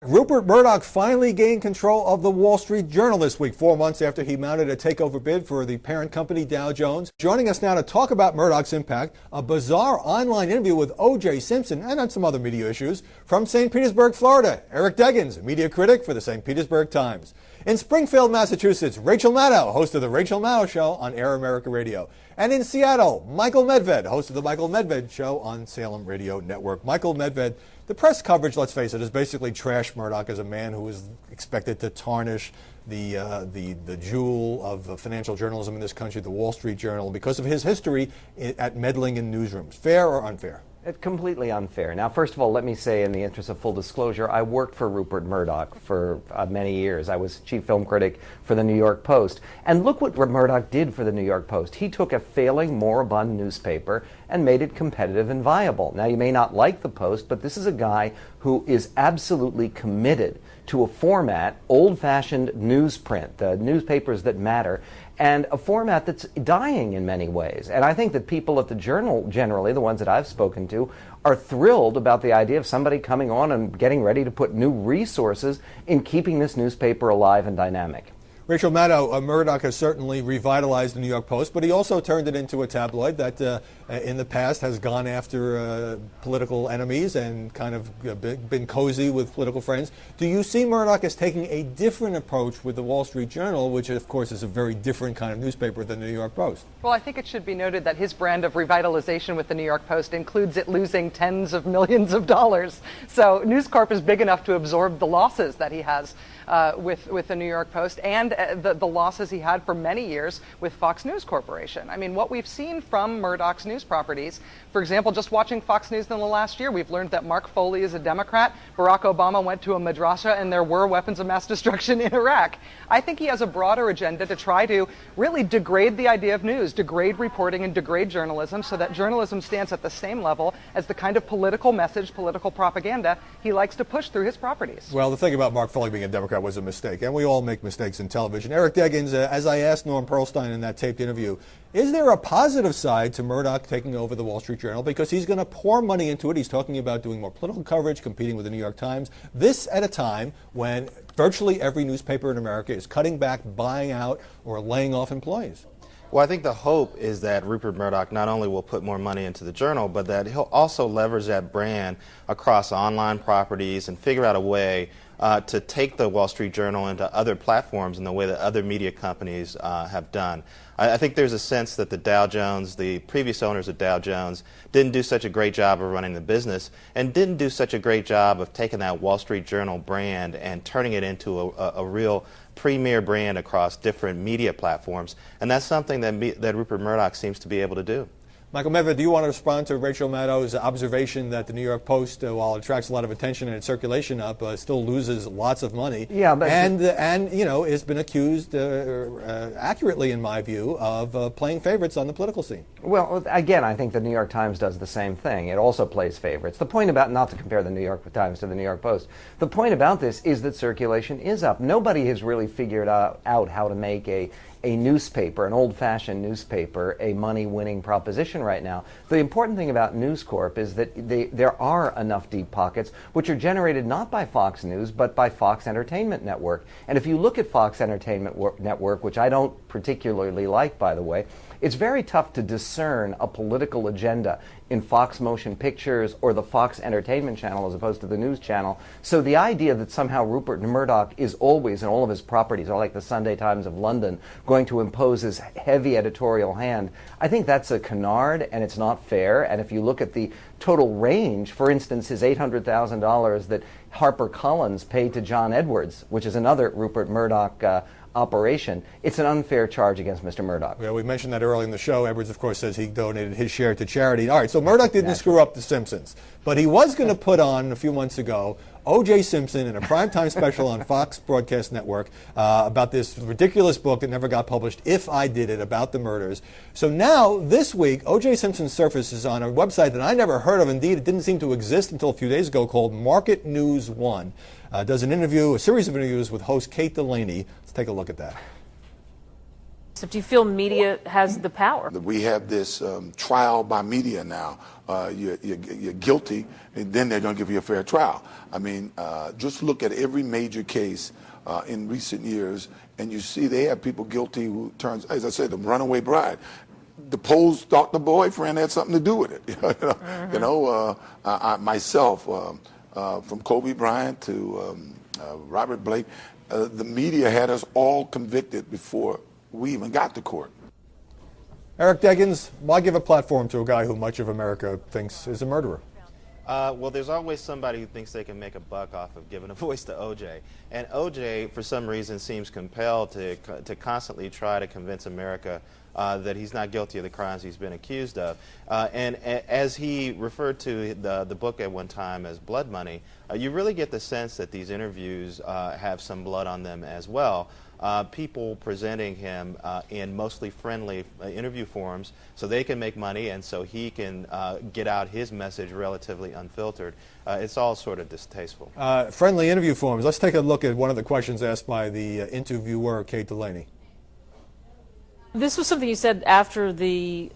Rupert Murdoch finally gained control of the Wall Street Journal this week, 4 months after he mounted a takeover bid for the parent company Dow Jones. Joining us now to talk about Murdoch's impact, a bizarre online interview with O.J. Simpson and on some other media issues from St. Petersburg, Florida, Eric Deggans, a media critic for the St. Petersburg Times. In Springfield, Massachusetts, Rachel Maddow, host of The Rachel Maddow Show on Air America Radio. And in Seattle, Michael Medved, host of The Michael Medved Show on Salem Radio Network. Michael Medved, the press coverage, let's face it, is basically trash Murdoch as a man who is expected to tarnish the jewel of financial journalism in this country, the Wall Street Journal, because of his history at meddling in newsrooms. Fair or unfair? It's completely unfair. Now, first of all, let me say, in the interest of full disclosure, I worked for Rupert Murdoch for many years. I was chief film critic for the New York Post. And look what Murdoch did for the New York Post. He took a failing, moribund newspaper and made it competitive and viable. Now, you may not like the Post, but this is a guy who is absolutely committed to a format, old-fashioned newsprint, newspapers that matter, and a format that's dying in many ways. And I think that people at the Journal, generally, the ones that I've spoken to, are thrilled about the idea of somebody coming on and getting ready to put new resources in keeping this newspaper alive and dynamic. Rachel Maddow, Murdoch has certainly revitalized the New York Post, but he also turned it into a tabloid that in the past has gone after political enemies and kind of been cozy with political friends. Do you see Murdoch as taking a different approach with the Wall Street Journal, which of course is a very different kind of newspaper than the New York Post? Well, I think it should be noted that his brand of revitalization with the New York Post includes it losing tens of millions of dollars. So News Corp is big enough to absorb the losses that he has with the New York Post and the losses he had for many years with Fox News Corporation. I mean, what we've seen from Murdoch's news properties, for example, just watching Fox News in the last year, we've learned that Mark Foley is a Democrat, Barack Obama went to a madrasa, and there were weapons of mass destruction in Iraq. I think he has a broader agenda to try to really degrade the idea of news, degrade reporting, and degrade journalism so that journalism stands at the same level as the kind of political message, political propaganda he likes to push through his properties. Well, the thing about Mark Foley being a Democrat was a mistake, and we all make mistakes in television. Eric Deggans, as I asked Norm Pearlstein in that taped interview, is there a positive side to Murdoch taking over the Wall Street Journal? Because he's going to pour money into it. He's talking about doing more political coverage, competing with the New York Times. This at a time when virtually every newspaper in America is cutting back, buying out, or laying off employees. Well, I think the hope is that Rupert Murdoch not only will put more money into the Journal, but that he'll also leverage that brand across online properties and figure out a way to take the Wall Street Journal into other platforms in the way that other media companies have done. I think there's a sense that the previous owners of Dow Jones didn't do such a great job of running the business and didn't do such a great job of taking that Wall Street Journal brand and turning it into a real premier brand across different media platforms. And that's something that Rupert Murdoch seems to be able to do. Michael Medved, do you want to respond to Rachel Maddow's observation that the New York Post, while it attracts a lot of attention and its circulation up, still loses lots of money? Yeah, and you know, has been accused, accurately in my view, of playing favorites on the political scene. Well, again, I think the New York Times does the same thing. It also plays favorites. The point about, not to compare the New York Times to the New York Post, the point about this is that circulation is up. Nobody has really figured out how to make a newspaper, an old-fashioned newspaper, a money-winning proposition right now. The important thing about News Corp is that there are enough deep pockets which are generated not by Fox News but by Fox Entertainment Network. And if you look at Fox Entertainment Network, which I don't particularly like, by the way, it's very tough to discern a political agenda in Fox Motion Pictures or the Fox Entertainment Channel as opposed to the news channel. So the idea that somehow Rupert Murdoch is always, in all of his properties, or like the Sunday Times of London, going to impose his heavy editorial hand, I think that's a canard and it's not fair. And if you look at the total range, for instance, his $800,000 that HarperCollins paid to John Edwards, which is another Rupert Murdoch operation, it's an unfair charge against Mr. Murdoch. Yeah, we mentioned that earlier in the show. Edwards, of course, says he donated his share to charity. All right, so Murdoch didn't screw up The Simpsons, but he was going to put on, a few months ago, O.J. Simpson in a primetime special on Fox Broadcast Network about this ridiculous book that never got published, If I Did It, about the murders. So now, this week, O.J. Simpson surfaces on a website that I never heard of. Indeed, it didn't seem to exist until a few days ago, called Market News One. Does a series of interviews with host Kate Delaney. Let's take a look at that. Do you feel media has the power? We have this trial by media now. You're guilty, and then they're going to give you a fair trial. I mean, just look at every major case in recent years, and you see they have people guilty who turns, as I said, the runaway bride. The polls thought the boyfriend had something to do with it. I myself, from Kobe Bryant to Robert Blake, the media had us all convicted before we even got to court. Eric Deggans, why give a platform to a guy who much of America thinks is a murderer? Well, there's always somebody who thinks they can make a buck off of giving a voice to O.J. And O.J., for some reason, seems compelled to constantly try to convince America that he's not guilty of the crimes he's been accused of. And as he referred to the book at one time as blood money, you really get the sense that these interviews have some blood on them as well. People presenting him in mostly friendly interview forums so they can make money and so he can get out his message relatively unfiltered. It's all sort of distasteful. Friendly interview forums. Let's take a look at one of the questions asked by the interviewer, Kate Delaney. This was something you said after the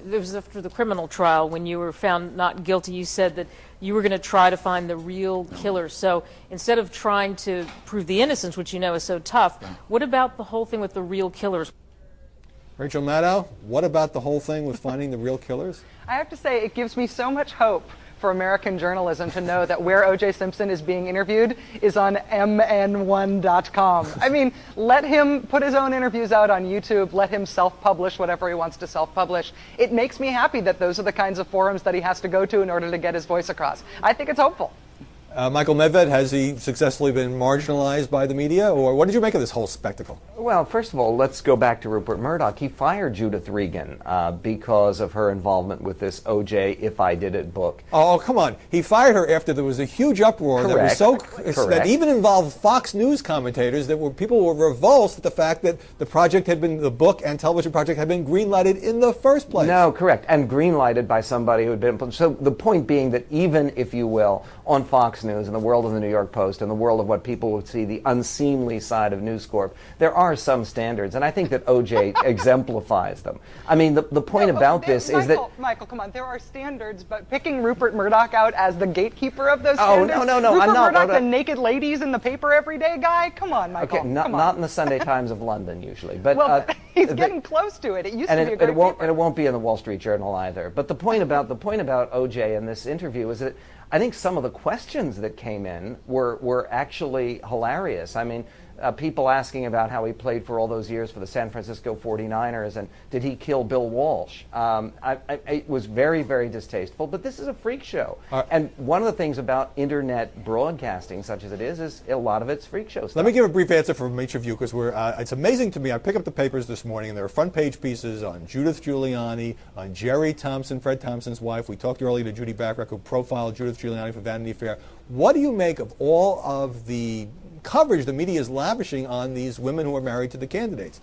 criminal trial when you were found not guilty. You said that you were going to try to find the real killer. So instead of trying to prove the innocence, which you know is so tough, what about the whole thing with the real killers? Rachel Maddow, what about the whole thing with finding the real killers? I have to say, it gives me so much hope for American journalism to know that where O.J. Simpson is being interviewed is on mn1.com. I mean, let him put his own interviews out on YouTube, let him self-publish whatever he wants to self-publish. It makes me happy that those are the kinds of forums that he has to go to in order to get his voice across. I think it's hopeful. Michael Medved, has he successfully been marginalized by the media, or what did you make of this whole spectacle? Well, first of all, let's go back to Rupert Murdoch. He fired Judith Regan because of her involvement with this O.J. If I Did It book. Oh, come on. He fired her after there was a huge uproar that was that even involved Fox News commentators people were revulsed at the fact that the book and television project had been greenlighted in the first place. No, correct. And greenlighted by somebody who had been... So the point being that even, if you will, on Fox News, in the world of the New York Post, in the world of what people would see the unseemly side of News Corp, there are some standards, and I think that O.J. exemplifies them. I mean, the point about this is that... Michael, come on, there are standards, but picking Rupert Murdoch out as the gatekeeper of those standards... Oh, no, Rupert I'm not... Murdoch, the naked ladies in the paper every day guy? Come on, Michael, okay, not in the Sunday Times of London, usually. But, well, he's getting close to it. It used to be a great paper. And it won't be in the Wall Street Journal either. But the point about O.J. in this interview is that I think some of the questions that came in were actually hilarious. I mean, people asking about how he played for all those years for the San Francisco 49ers and did he kill Bill Walsh? It was very, very distasteful, but this is a freak show. And one of the things about internet broadcasting, such as it is a lot of it's freak show stuff. Let me give a brief answer from each of you, because it's amazing to me. I pick up the papers this morning, and there are front page pieces on Judith Giuliani, on Jerry Thompson, Fred Thompson's wife. We talked earlier to Judy Backrack, who profiled Judith Giuliani for Vanity Fair. What do you make of all of the coverage the media is lavishing on these women who are married to the candidates?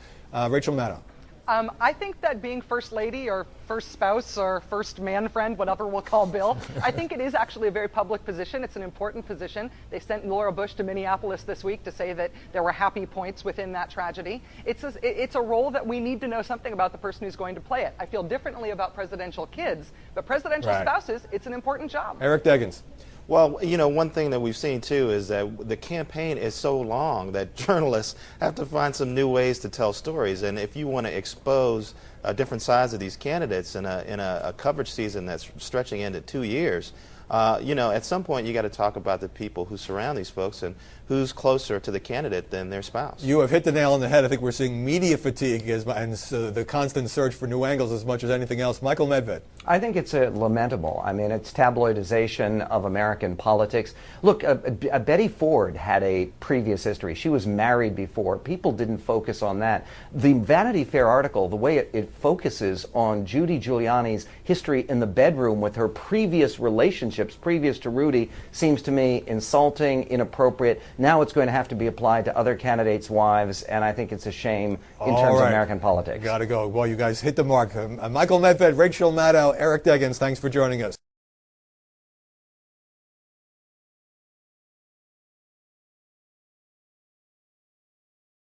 Rachel Maddow. I think that being first lady or first spouse or first man friend, whatever we'll call Bill, I think it is actually a very public position. It's an important position. They sent Laura Bush to Minneapolis this week to say that there were happy points within that tragedy. It's a role that we need to know something about the person who's going to play it. I feel differently about presidential kids, but presidential spouses, it's an important job. Eric Deggans. Well, you know, one thing that we've seen, too, is that the campaign is so long that journalists have to find some new ways to tell stories. And if you want to expose different sides of these candidates in a coverage season that's stretching into 2 years, you know, at some point you got to talk about the people who surround these folks and who's closer to the candidate than their spouse. You have hit the nail on the head. I think we're seeing media fatigue and the constant search for new angles as much as anything else. Michael Medved. I think it's lamentable. I mean, it's tabloidization of American politics. Look, Betty Ford had a previous history. She was married before. People didn't focus on that. The Vanity Fair article, the way it focuses on Judy Giuliani's history in the bedroom with her previous relationships, previous to Rudy, seems to me insulting, inappropriate. Now it's going to have to be applied to other candidates' wives, and I think it's a shame in terms of American politics. Got to go. Well, you guys hit the mark. Michael Medved, Rachel Maddow, Eric Deggans, thanks for joining us.